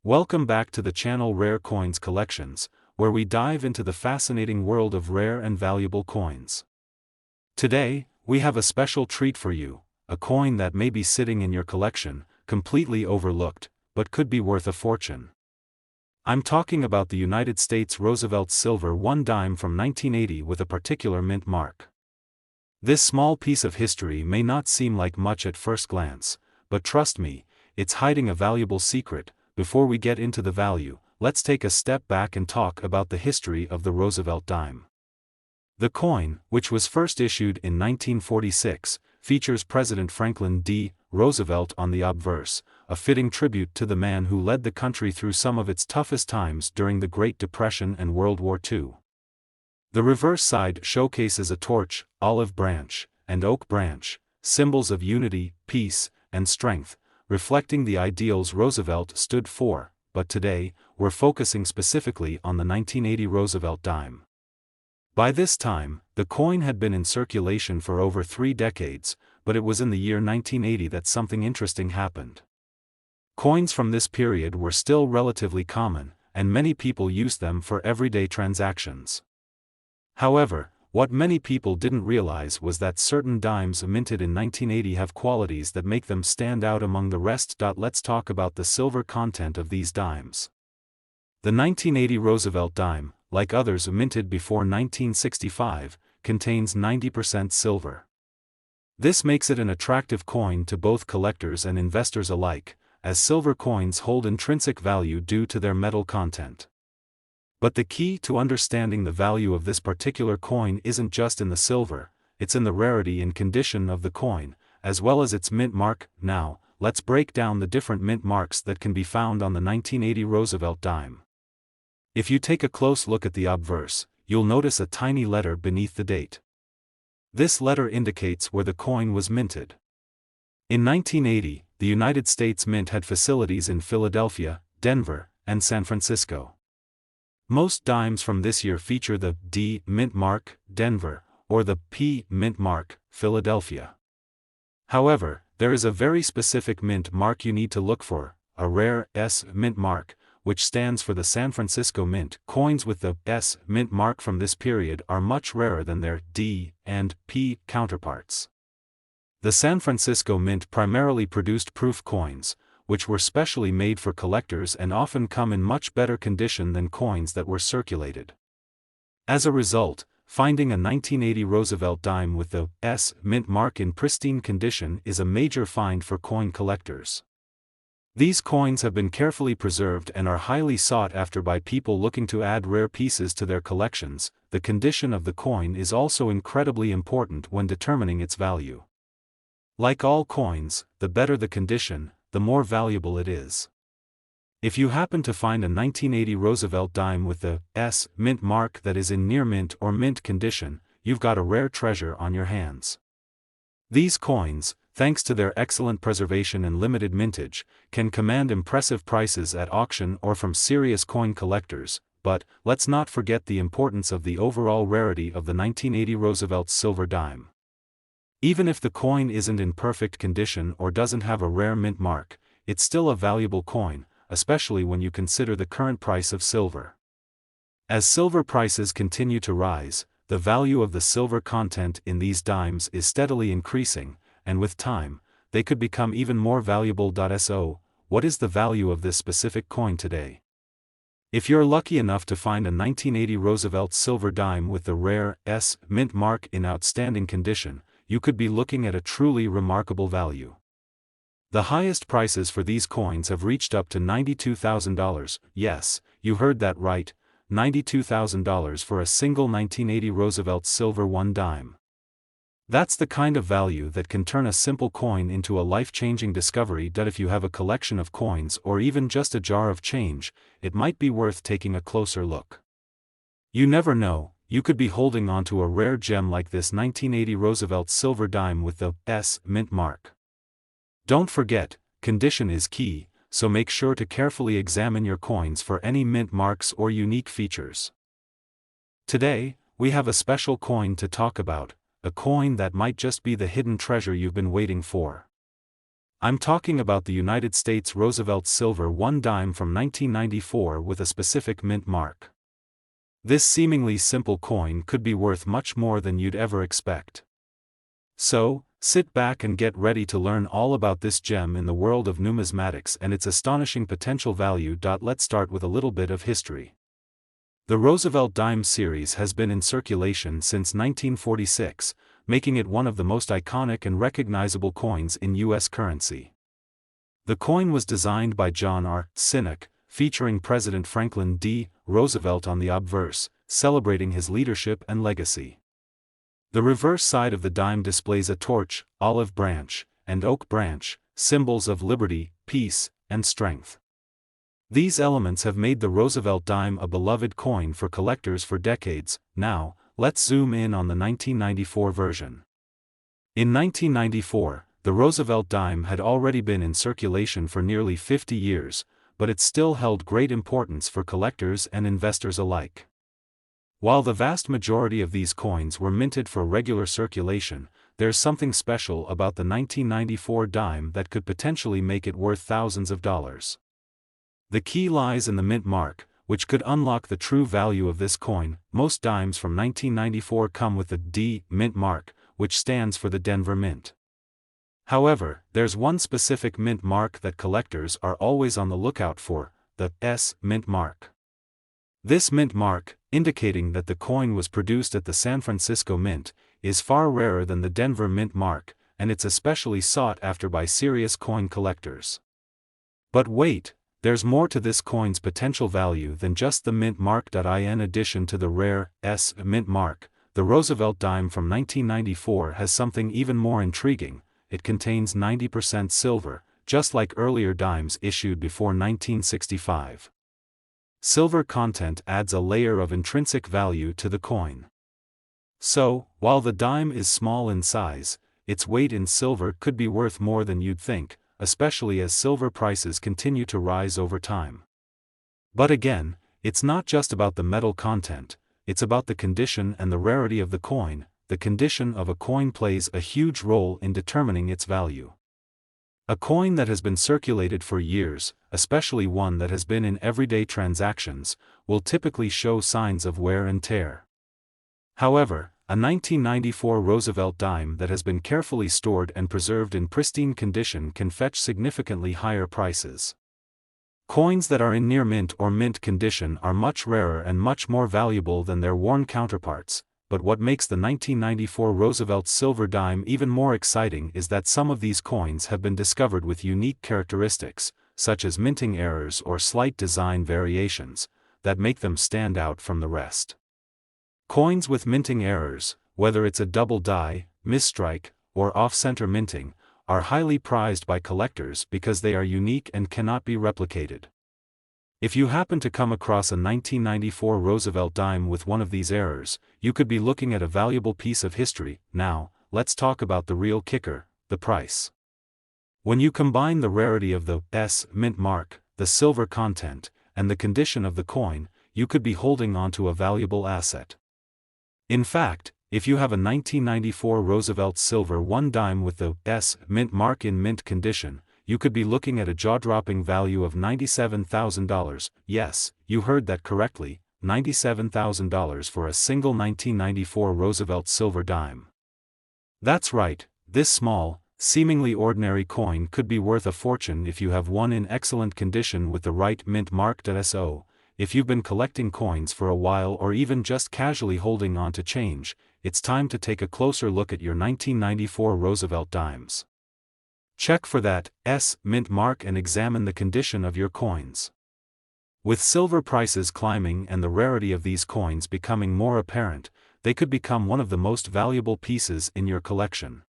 Welcome back to the channel Rare Coins Collections, where we dive into the fascinating world of rare and valuable coins. Today, we have a special treat for you, a coin that may be sitting in your collection, completely overlooked, but could be worth a fortune. I'm talking about the United States Roosevelt Silver 1 dime from 1980 with a particular mint mark. This small piece of history may not seem like much at first glance, but trust me, it's hiding a valuable secret. Before we get into the value, let's take a step back and talk about the history of the Roosevelt Dime. The coin, which was first issued in 1946, features President Franklin D. Roosevelt on the obverse, a fitting tribute to the man who led the country through some of its toughest times during the Great Depression and World War II. The reverse side showcases a torch, olive branch, and oak branch, symbols of unity, peace, and strength, reflecting the ideals Roosevelt stood for, but today, we're focusing specifically on the 1980 Roosevelt Dime. By this time, the coin had been in circulation for over 3 decades, but it was in the year 1980 that something interesting happened. Coins from this period were still relatively common, and many people used them for everyday transactions. However, what many people didn't realize was that certain dimes minted in 1980 have qualities that make them stand out among the rest. Let's talk about the silver content of these dimes. The 1980 Roosevelt Dime, like others minted before 1965, contains 90% silver. This makes it an attractive coin to both collectors and investors alike, as silver coins hold intrinsic value due to their metal content. But the key to understanding the value of this particular coin isn't just in the silver, it's in the rarity and condition of the coin, as well as its mint mark. Now, let's break down the different mint marks that can be found on the 1980 Roosevelt Dime. If you take a close look at the obverse, you'll notice a tiny letter beneath the date. This letter indicates where the coin was minted. In 1980, the United States Mint had facilities in Philadelphia, Denver, and San Francisco. Most dimes from this year feature the D mint mark, Denver, or the P mint mark, Philadelphia. However, there is a very specific mint mark you need to look for, a rare S mint mark, which stands for the San Francisco Mint. Coins with the S mint mark from this period are much rarer than their D and P counterparts. The San Francisco Mint primarily produced proof coins, which were specially made for collectors and often come in much better condition than coins that were circulated. As a result, finding a 1980 Roosevelt Dime with the S mint mark in pristine condition is a major find for coin collectors. These coins have been carefully preserved and are highly sought after by people looking to add rare pieces to their collections. The condition of the coin is also incredibly important when determining its value. Like all coins, the better the condition, the more valuable it is. If you happen to find a 1980 Roosevelt Dime with the S mint mark that is in near mint or mint condition, you've got a rare treasure on your hands. These coins, thanks to their excellent preservation and limited mintage, can command impressive prices at auction or from serious coin collectors. But let's not forget the importance of the overall rarity of the 1980 Roosevelt Silver Dime. Even if the coin isn't in perfect condition or doesn't have a rare mint mark, it's still a valuable coin, especially when you consider the current price of silver. As silver prices continue to rise, the value of the silver content in these dimes is steadily increasing, and with time, they could become even more valuable. So, what is the value of this specific coin today? If you're lucky enough to find a 1980 Roosevelt Silver Dime with the rare S mint mark in outstanding condition, you could be looking at a truly remarkable value. The highest prices for these coins have reached up to $92,000, yes, you heard that right, $92,000 for a single 1980 Roosevelt Silver 1 dime. That's the kind of value that can turn a simple coin into a life-changing discovery. If you have a collection of coins or even just a jar of change, it might be worth taking a closer look. You never know. You could be holding onto a rare gem like this 1980 Roosevelt Silver Dime with the S mint mark. Don't forget, condition is key, so make sure to carefully examine your coins for any mint marks or unique features. Today, we have a special coin to talk about, a coin that might just be the hidden treasure you've been waiting for. I'm talking about the United States Roosevelt Silver 1 dime from 1994 with a specific mint mark. This seemingly simple coin could be worth much more than you'd ever expect. So, sit back and get ready to learn all about this gem in the world of numismatics and its astonishing potential value. Let's start with a little bit of history. The Roosevelt Dime series has been in circulation since 1946, making it one of the most iconic and recognizable coins in U.S. currency. The coin was designed by John R. Sinnock, featuring President Franklin D. Roosevelt on the obverse, celebrating his leadership and legacy. The reverse side of the dime displays a torch, olive branch, and oak branch, symbols of liberty, peace, and strength. These elements have made the Roosevelt dime a beloved coin for collectors for decades. Now, let's zoom in on the 1994 version. In 1994, the Roosevelt dime had already been in circulation for nearly 50 years, but it still held great importance for collectors and investors alike. While the vast majority of these coins were minted for regular circulation, there's something special about the 1994 dime that could potentially make it worth thousands of dollars. The key lies in the mint mark, which could unlock the true value of this coin. Most dimes from 1994 come with the D mint mark, which stands for the Denver Mint. However, there's one specific mint mark that collectors are always on the lookout for, the S mint mark. This mint mark, indicating that the coin was produced at the San Francisco Mint, is far rarer than the Denver Mint mark, and it's especially sought after by serious coin collectors. But wait, there's more to this coin's potential value than just the mint mark. In addition to the rare S mint mark, the Roosevelt dime from 1994 has something even more intriguing. It contains 90% silver, just like earlier dimes issued before 1965. Silver content adds a layer of intrinsic value to the coin. So, while the dime is small in size, its weight in silver could be worth more than you'd think, especially as silver prices continue to rise over time. But again, it's not just about the metal content, it's about the condition and the rarity of the coin. The condition of a coin plays a huge role in determining its value. A coin that has been circulated for years, especially one that has been in everyday transactions, will typically show signs of wear and tear. However, a 1994 Roosevelt dime that has been carefully stored and preserved in pristine condition can fetch significantly higher prices. Coins that are in near mint or mint condition are much rarer and much more valuable than their worn counterparts. But what makes the 1994 Roosevelt silver dime even more exciting is that some of these coins have been discovered with unique characteristics, such as minting errors or slight design variations, that make them stand out from the rest. Coins with minting errors, whether it's a double die, misstrike, or off-center minting, are highly prized by collectors because they are unique and cannot be replicated. If you happen to come across a 1994 Roosevelt dime with one of these errors, you could be looking at a valuable piece of history. Now, let's talk about the real kicker, the price. When you combine the rarity of the S mint mark, the silver content, and the condition of the coin, you could be holding onto a valuable asset. In fact, if you have a 1994 Roosevelt silver 1 dime with the S mint mark in mint condition, you could be looking at a jaw-dropping value of $97,000. Yes, you heard that correctly, $97,000 for a single 1994 Roosevelt silver dime. That's right, this small, seemingly ordinary coin could be worth a fortune if you have one in excellent condition with the right mint mark. So, if you've been collecting coins for a while or even just casually holding on to change, it's time to take a closer look at your 1994 Roosevelt dimes. Check for that S mint mark and examine the condition of your coins. With silver prices climbing and the rarity of these coins becoming more apparent, they could become one of the most valuable pieces in your collection.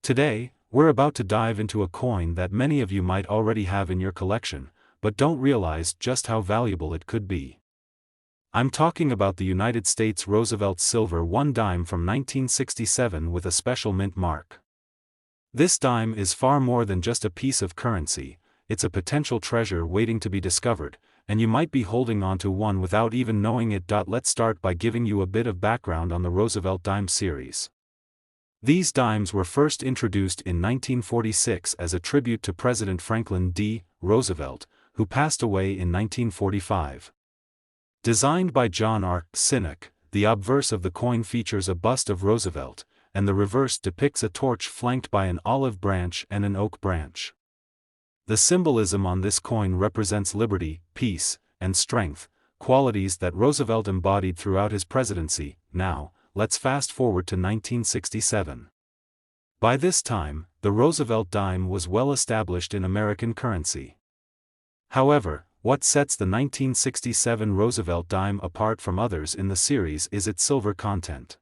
Today, we're about to dive into a coin that many of you might already have in your collection, but don't realize just how valuable it could be. I'm talking about the United States Roosevelt Silver 1 dime from 1967 with a special mint mark. This dime is far more than just a piece of currency, it's a potential treasure waiting to be discovered, and you might be holding on to one without even knowing it. Let's start by giving you a bit of background on the Roosevelt Dime series. These dimes were first introduced in 1946 as a tribute to President Franklin D. Roosevelt, who passed away in 1945. Designed by John R. Sinek, the obverse of the coin features a bust of Roosevelt, and the reverse depicts a torch flanked by an olive branch and an oak branch. The symbolism on this coin represents liberty, peace, and strength, qualities that Roosevelt embodied throughout his presidency. Now, let's fast forward to 1967. By this time, the Roosevelt dime was well established in American currency. However, what sets the 1967 Roosevelt dime apart from others in the series is its silver content.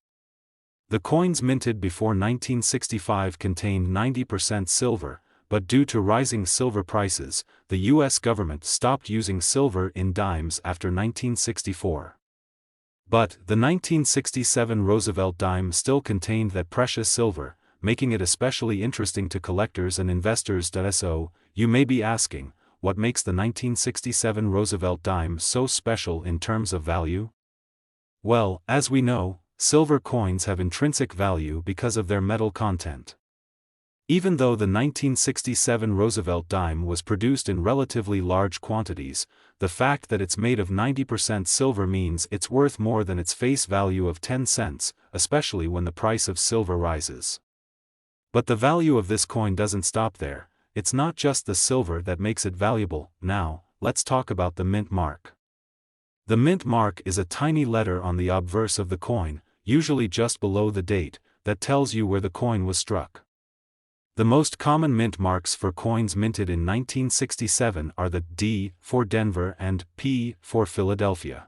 The coins minted before 1965 contained 90% silver, but due to rising silver prices, the U.S. government stopped using silver in dimes after 1964. But the 1967 Roosevelt dime still contained that precious silver, making it especially interesting to collectors and investors. So, you may be asking, what makes the 1967 Roosevelt dime so special in terms of value? Well, as we know, silver coins have intrinsic value because of their metal content. Even though the 1967 Roosevelt dime was produced in relatively large quantities, the fact that it's made of 90% silver means it's worth more than its face value of 10 cents, especially when the price of silver rises. But the value of this coin doesn't stop there. It's not just the silver that makes it valuable. Now, let's talk about the mint mark. The mint mark is a tiny letter on the obverse of the coin, usually just below the date, that tells you where the coin was struck. The most common mint marks for coins minted in 1967 are the D for Denver and P for Philadelphia.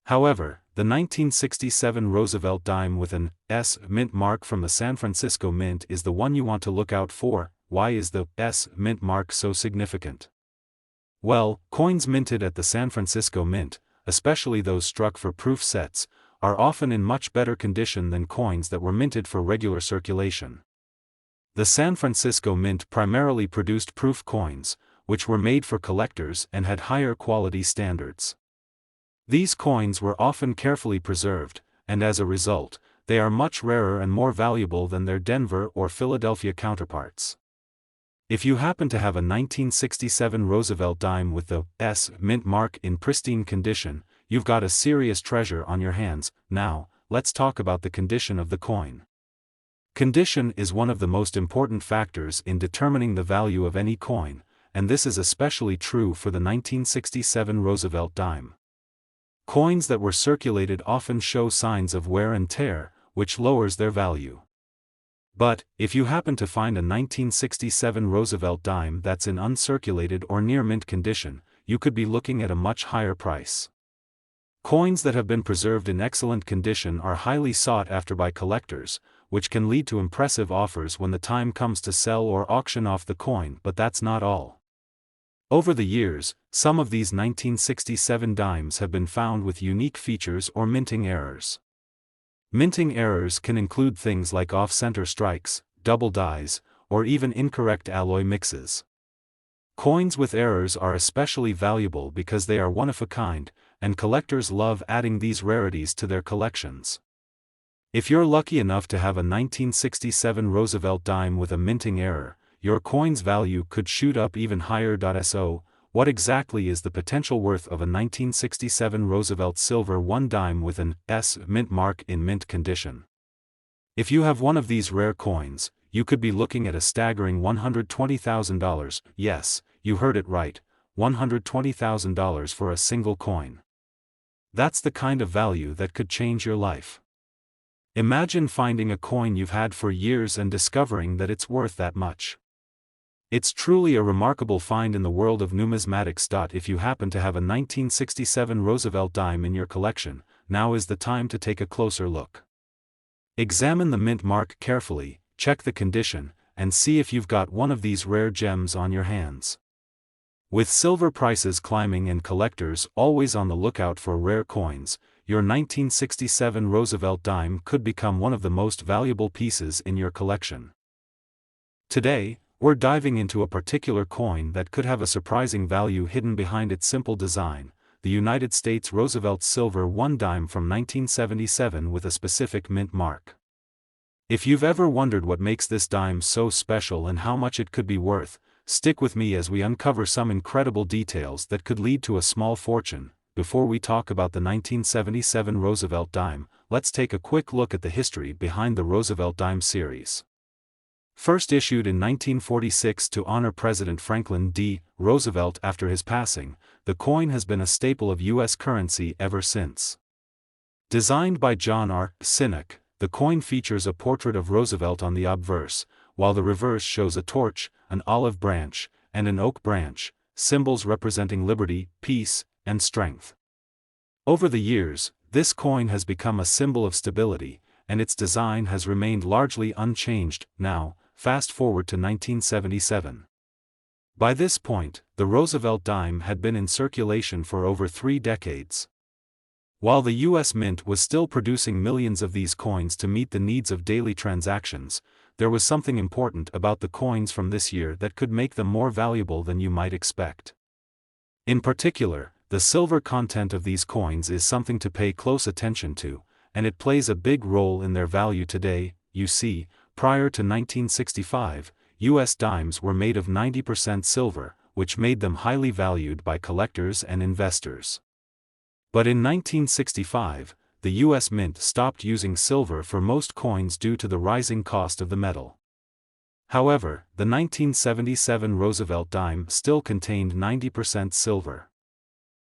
However, the 1967 Roosevelt dime with an S mint mark from the San Francisco Mint is the one you want to look out for. Why is the S mint mark so significant? Well, coins minted at the San Francisco Mint, especially those struck for proof sets, are often in much better condition than coins that were minted for regular circulation. The San Francisco Mint primarily produced proof coins, which were made for collectors and had higher quality standards. These coins were often carefully preserved, and as a result, they are much rarer and more valuable than their Denver or Philadelphia counterparts. If you happen to have a 1967 Roosevelt dime with the S mint mark in pristine condition, you've got a serious treasure on your hands. Now, let's talk about the condition of the coin. Condition is one of the most important factors in determining the value of any coin, and this is especially true for the 1967 Roosevelt dime. Coins that were circulated often show signs of wear and tear, which lowers their value. But, if you happen to find a 1967 Roosevelt dime that's in uncirculated or near mint condition, you could be looking at a much higher price. Coins that have been preserved in excellent condition are highly sought after by collectors, which can lead to impressive offers when the time comes to sell or auction off the coin. But that's not all. Over the years, some of these 1967 dimes have been found with unique features or minting errors. Minting errors can include things like off-center strikes, double dies, or even incorrect alloy mixes. Coins with errors are especially valuable because they are one of a kind, and collectors love adding these rarities to their collections. If you're lucky enough to have a 1967 Roosevelt dime with a minting error, your coin's value could shoot up even higher. So, what exactly is the potential worth of a 1967 Roosevelt silver 1 dime with an S mint mark in mint condition? If you have one of these rare coins, you could be looking at a staggering $120,000. Yes, you heard it right, $120,000 for a single coin. That's the kind of value that could change your life. Imagine finding a coin you've had for years and discovering that it's worth that much. It's truly a remarkable find in the world of numismatics. If you happen to have a 1967 Roosevelt dime in your collection, now is the time to take a closer look. Examine the mint mark carefully, check the condition, and see if you've got one of these rare gems on your hands. With silver prices climbing and collectors always on the lookout for rare coins, your 1967 Roosevelt dime could become one of the most valuable pieces in your collection. Today, we're diving into a particular coin that could have a surprising value hidden behind its simple design, the United States Roosevelt silver 1 dime from 1977 with a specific mint mark. If you've ever wondered what makes this dime so special and how much it could be worth, stick with me as we uncover some incredible details that could lead to a small fortune. Before we talk about the 1977 Roosevelt Dime, let's take a quick look at the history behind the Roosevelt Dime series. First issued in 1946 to honor President Franklin D. Roosevelt after his passing, the coin has been a staple of U.S. currency ever since. Designed by John R. Sinek, the coin features a portrait of Roosevelt on the obverse, while the reverse shows a torch, an olive branch, and an oak branch, symbols representing liberty, peace, and strength. Over the years, this coin has become a symbol of stability, and its design has remained largely unchanged. Now, fast forward to 1977. By this point, the Roosevelt dime had been in circulation for over 3 decades. While the U.S. Mint was still producing millions of these coins to meet the needs of daily transactions, there was something important about the coins from this year that could make them more valuable than you might expect. In particular, the silver content of these coins is something to pay close attention to, and it plays a big role in their value today. You see, prior to 1965, U.S. dimes were made of 90% silver, which made them highly valued by collectors and investors. But in 1965, the U.S. Mint stopped using silver for most coins due to the rising cost of the metal. However, the 1977 Roosevelt dime still contained 90% silver.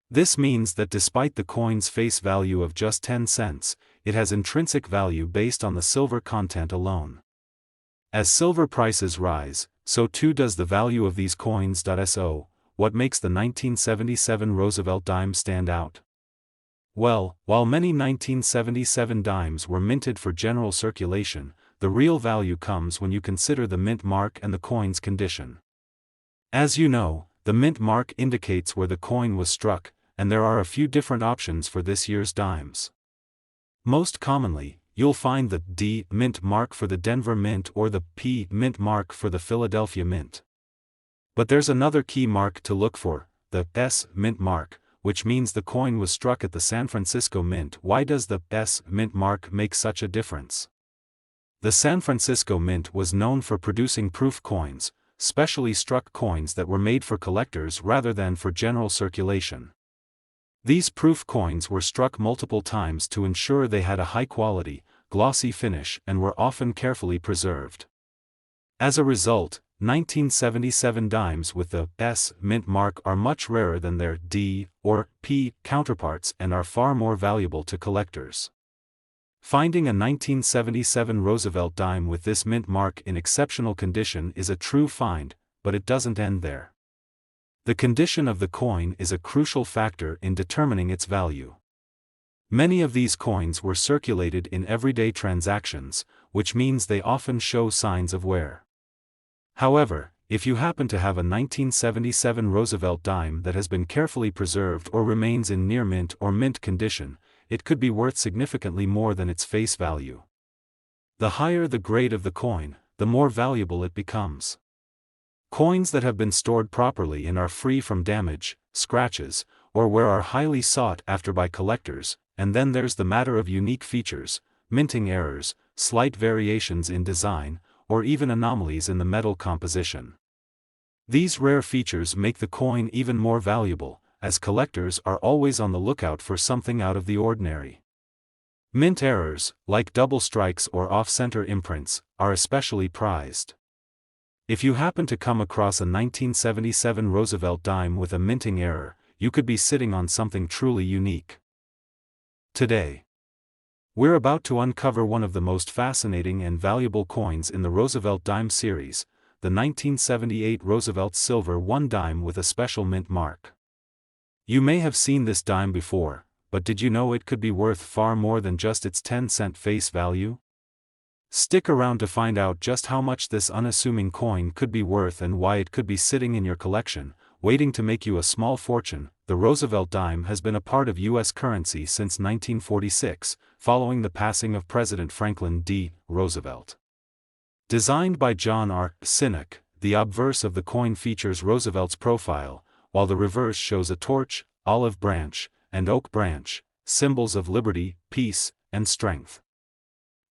This means that despite the coin's face value of just 10 cents, it has intrinsic value based on the silver content alone. As silver prices rise, so too does the value of these coins. So, what makes the 1977 Roosevelt dime stand out? Well, while many 1977 dimes were minted for general circulation, the real value comes when you consider the mint mark and the coin's condition. As you know, the mint mark indicates where the coin was struck, and there are a few different options for this year's dimes. Most commonly, you'll find the D mint mark for the Denver Mint or the P mint mark for the Philadelphia Mint. But there's another key mark to look for, the S mint mark, which means the coin was struck at the San Francisco Mint. Why does the S mint mark make such a difference? The San Francisco Mint was known for producing proof coins, specially struck coins that were made for collectors rather than for general circulation. These proof coins were struck multiple times to ensure they had a high-quality, glossy finish and were often carefully preserved. As a result, 1977 dimes with the S mint mark are much rarer than their D or P counterparts and are far more valuable to collectors. Finding a 1977 Roosevelt dime with this mint mark in exceptional condition is a true find, but it doesn't end there. The condition of the coin is a crucial factor in determining its value. Many of these coins were circulated in everyday transactions, which means they often show signs of wear. However, if you happen to have a 1977 Roosevelt dime that has been carefully preserved or remains in near mint or mint condition, it could be worth significantly more than its face value. The higher the grade of the coin, the more valuable it becomes. Coins that have been stored properly and are free from damage, scratches, or wear are highly sought after by collectors. And then there's the matter of unique features, minting errors, slight variations in design, or even anomalies in the metal composition. These rare features make the coin even more valuable, as collectors are always on the lookout for something out of the ordinary. Mint errors, like double strikes or off-center imprints, are especially prized. If you happen to come across a 1977 Roosevelt dime with a minting error, you could be sitting on something truly unique. Today, we're about to uncover one of the most fascinating and valuable coins in the Roosevelt Dime series, the 1978 Roosevelt Silver 1 dime with a special mint mark. You may have seen this dime before, but did you know it could be worth far more than just its 10-cent face value? Stick around to find out just how much this unassuming coin could be worth and why it could be sitting in your collection, waiting to make you a small fortune. The Roosevelt dime has been a part of U.S. currency since 1946, following the passing of President Franklin D. Roosevelt. Designed by John R. Sinek, the obverse of the coin features Roosevelt's profile, while the reverse shows a torch, olive branch, and oak branch, symbols of liberty, peace, and strength.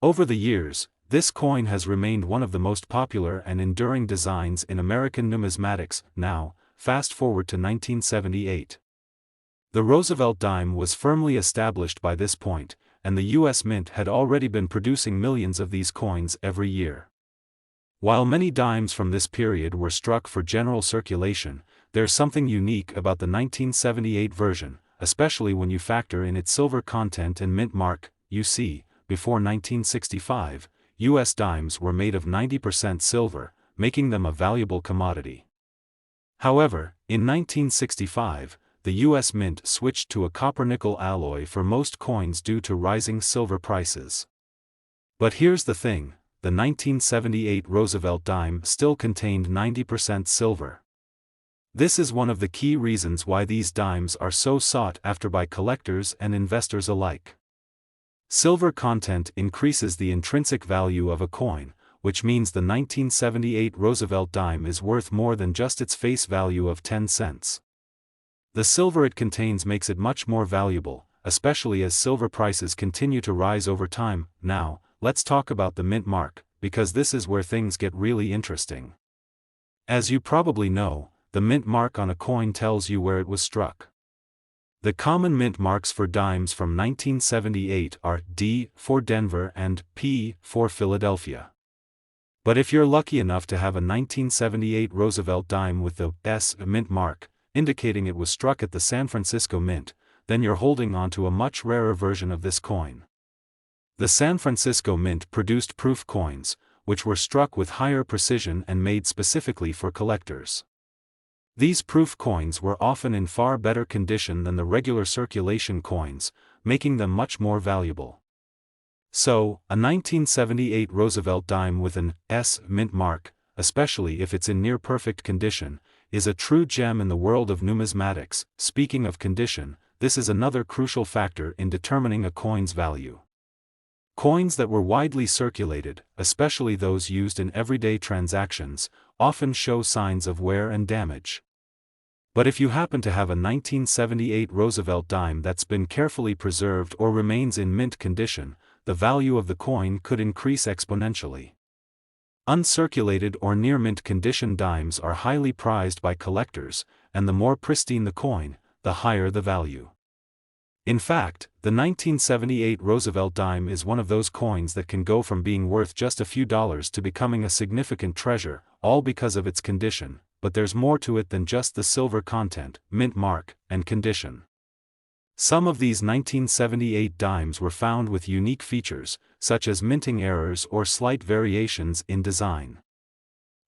Over the years, This coin has remained one of the most popular and enduring designs in American numismatics. Now, fast forward to 1978. The Roosevelt dime was firmly established by this point, and the U.S. Mint had already been producing millions of these coins every year. While many dimes from this period were struck for general circulation, there's something unique about the 1978 version, especially when you factor in its silver content and mint mark. You see, before 1965, U.S. dimes were made of 90% silver, making them a valuable commodity. However, in 1965, the U.S. Mint switched to a copper-nickel alloy for most coins due to rising silver prices. But here's the thing, the 1978 Roosevelt dime still contained 90% silver. This is one of the key reasons why these dimes are so sought after by collectors and investors alike. Silver content increases the intrinsic value of a coin, which means the 1978 Roosevelt dime is worth more than just its face value of 10 cents. The silver it contains makes it much more valuable, especially as silver prices continue to rise over time. Now, let's talk about the mint mark, because this is where things get really interesting. As you probably know, the mint mark on a coin tells you where it was struck. The common mint marks for dimes from 1978 are D for Denver and P for Philadelphia. But if you're lucky enough to have a 1978 Roosevelt dime with the S mint mark, indicating it was struck at the San Francisco Mint, then you're holding on to a much rarer version of this coin. The San Francisco Mint produced proof coins, which were struck with higher precision and made specifically for collectors. These proof coins were often in far better condition than the regular circulation coins, making them much more valuable. So, a 1978 Roosevelt dime with an S mint mark, especially if it's in near-perfect condition, is a true gem in the world of numismatics. Speaking of condition, this is another crucial factor in determining a coin's value. Coins that were widely circulated, especially those used in everyday transactions, often show signs of wear and damage. But if you happen to have a 1978 Roosevelt dime that's been carefully preserved or remains in mint condition, the value of the coin could increase exponentially. Uncirculated or near-mint condition dimes are highly prized by collectors, and the more pristine the coin, the higher the value. In fact, the 1978 Roosevelt dime is one of those coins that can go from being worth just a few dollars to becoming a significant treasure, all because of its condition. But there's more to it than just the silver content, mint mark, and condition. Some of these 1978 dimes were found with unique features, such as minting errors or slight variations in design.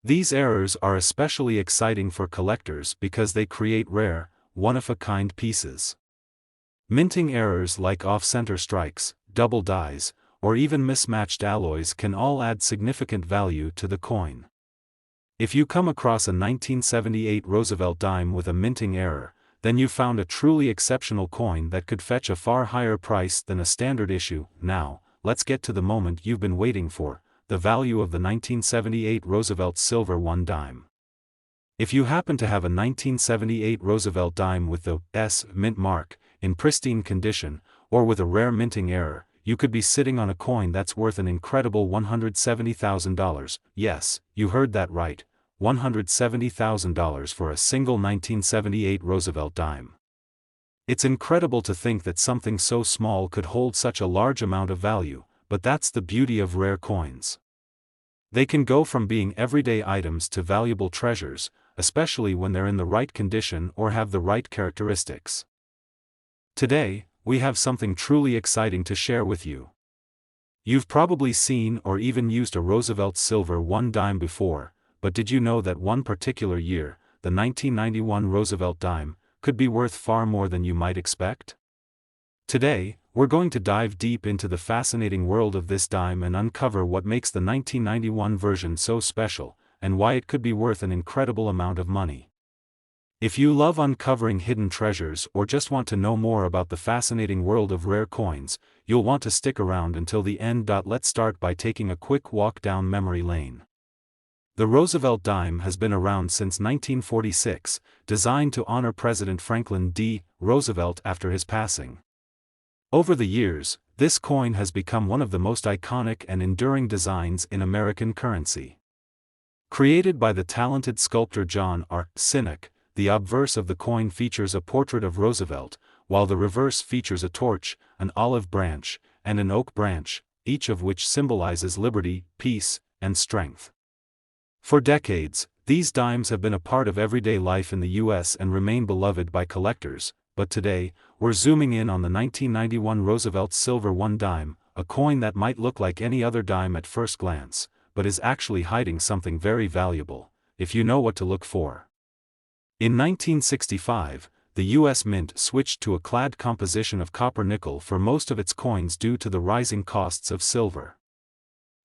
These errors are especially exciting for collectors because they create rare, one-of-a-kind pieces. Minting errors like off-center strikes, double dies, or even mismatched alloys can all add significant value to the coin. If you come across a 1978 Roosevelt dime with a minting error, then you found a truly exceptional coin that could fetch a far higher price than a standard issue. Now, let's get to the moment you've been waiting for, the value of the 1978 Roosevelt Silver 1 dime. If you happen to have a 1978 Roosevelt dime with the S mint mark, in pristine condition, or with a rare minting error, you could be sitting on a coin that's worth an incredible $170,000. Yes, you heard that right. $170,000 for a single 1978 Roosevelt dime. It's incredible to think that something so small could hold such a large amount of value, but that's the beauty of rare coins. They can go from being everyday items to valuable treasures, especially when they're in the right condition or have the right characteristics. Today, we have something truly exciting to share with you. You've probably seen or even used a Roosevelt Silver 1 dime before, but did you know that one particular year, the 1991 Roosevelt dime, could be worth far more than you might expect? Today, we're going to dive deep into the fascinating world of this dime and uncover what makes the 1991 version so special, and why it could be worth an incredible amount of money. If you love uncovering hidden treasures or just want to know more about the fascinating world of rare coins, you'll want to stick around until the end. Let's start by taking a quick walk down memory lane. The Roosevelt dime has been around since 1946, designed to honor President Franklin D. Roosevelt after his passing. Over the years, this coin has become one of the most iconic and enduring designs in American currency. Created by the talented sculptor John R. Sinek, the obverse of the coin features a portrait of Roosevelt, while the reverse features a torch, an olive branch, and an oak branch, each of which symbolizes liberty, peace, and strength. For decades, these dimes have been a part of everyday life in the U.S. and remain beloved by collectors, but today, we're zooming in on the 1991 Roosevelt Silver 1 dime, a coin that might look like any other dime at first glance, but is actually hiding something very valuable, if you know what to look for. In 1965, the U.S. Mint switched to a clad composition of copper-nickel for most of its coins due to the rising costs of silver.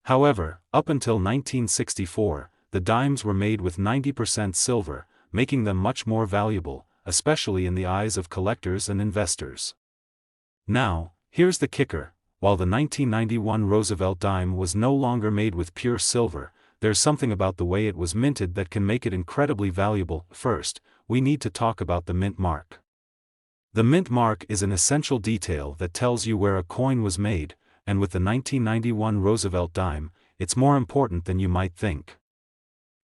However, up until 1964, the dimes were made with 90% silver, making them much more valuable, especially in the eyes of collectors and investors. Now, here's the kicker: while the 1991 Roosevelt dime was no longer made with pure silver, there's something about the way it was minted that can make it incredibly valuable. First, we need to talk about the mint mark. The mint mark is an essential detail that tells you where a coin was made, and with the 1991 Roosevelt dime, it's more important than you might think.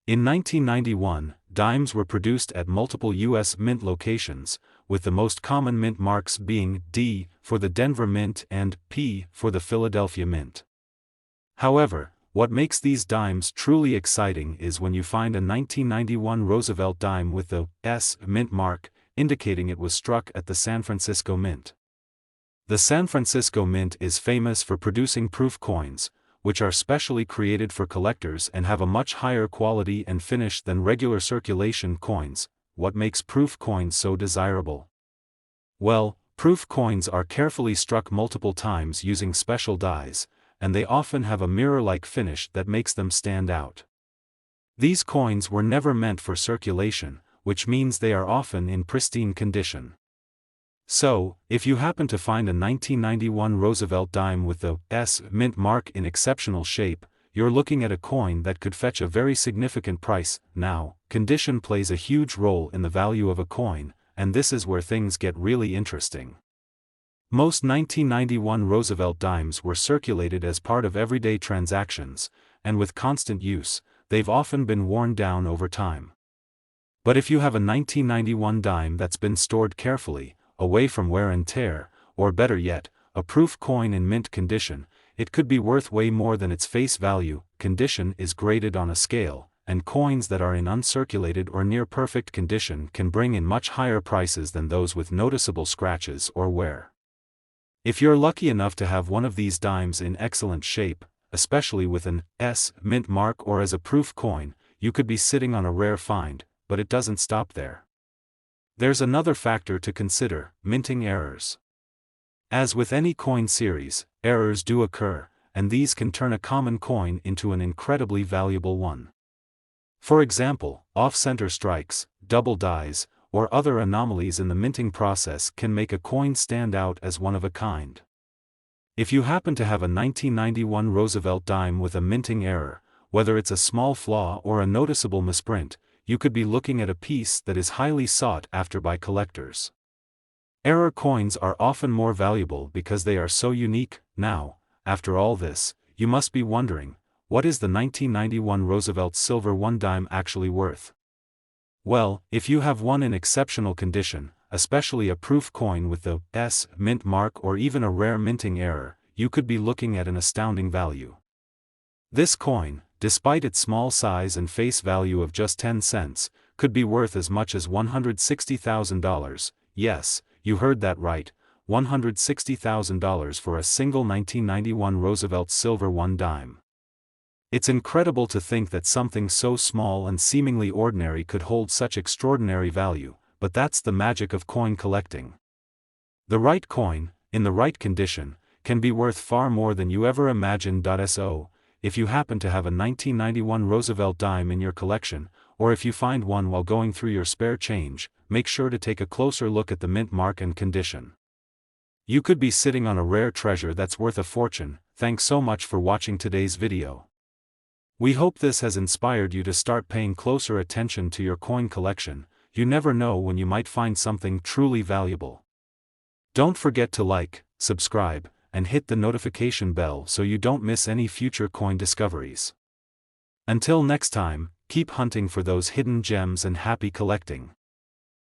In 1991, dimes were produced at multiple U.S. mint locations, with the most common mint marks being D for the Denver Mint and P for the Philadelphia Mint. However, what makes these dimes truly exciting is when you find a 1991 Roosevelt dime with the S mint mark, indicating it was struck at the San Francisco Mint. The San Francisco Mint is famous for producing proof coins, which are specially created for collectors and have a much higher quality and finish than regular circulation coins. What makes proof coins so desirable? Well, proof coins are carefully struck multiple times using special dies, and they often have a mirror-like finish that makes them stand out. These coins were never meant for circulation, which means they are often in pristine condition. So, if you happen to find a 1991 Roosevelt dime with the S mint mark in exceptional shape, you're looking at a coin that could fetch a very significant price. Now, condition plays a huge role in the value of a coin, and this is where things get really interesting. Most 1991 Roosevelt dimes were circulated as part of everyday transactions, and with constant use, they've often been worn down over time. But if you have a 1991 dime that's been stored carefully, away from wear and tear, or better yet, a proof coin in mint condition, it could be worth way more than its face value. Condition is graded on a scale, and coins that are in uncirculated or near perfect condition can bring in much higher prices than those with noticeable scratches or wear. If you're lucky enough to have one of these dimes in excellent shape, especially with an S mint mark or as a proof coin, you could be sitting on a rare find, but it doesn't stop there. There's another factor to consider: minting errors. As with any coin series, errors do occur, and these can turn a common coin into an incredibly valuable one. For example, off-center strikes, double dies, or other anomalies in the minting process can make a coin stand out as one of a kind. If you happen to have a 1991 Roosevelt dime with a minting error, whether it's a small flaw or a noticeable misprint, you could be looking at a piece that is highly sought after by collectors. Error coins are often more valuable because they are so unique. Now, after all this, you must be wondering, what is the 1991 Roosevelt Silver 1 dime actually worth? Well, if you have one in exceptional condition, especially a proof coin with the S mint mark or even a rare minting error, you could be looking at an astounding value. This coin, despite its small size and face value of just 10 cents, could be worth as much as $160,000. Yes, you heard that right, $160,000 for a single 1991 Roosevelt Silver 1 dime. It's incredible to think that something so small and seemingly ordinary could hold such extraordinary value, but that's the magic of coin collecting. The right coin, in the right condition, can be worth far more than you ever imagined. So, if you happen to have a 1991 Roosevelt dime in your collection, or if you find one while going through your spare change, make sure to take a closer look at the mint mark and condition. You could be sitting on a rare treasure that's worth a fortune. Thanks so much for watching today's video. We hope this has inspired you to start paying closer attention to your coin collection. You never know when you might find something truly valuable. Don't forget to like, subscribe, and hit the notification bell so you don't miss any future coin discoveries. Until next time, keep hunting for those hidden gems and happy collecting.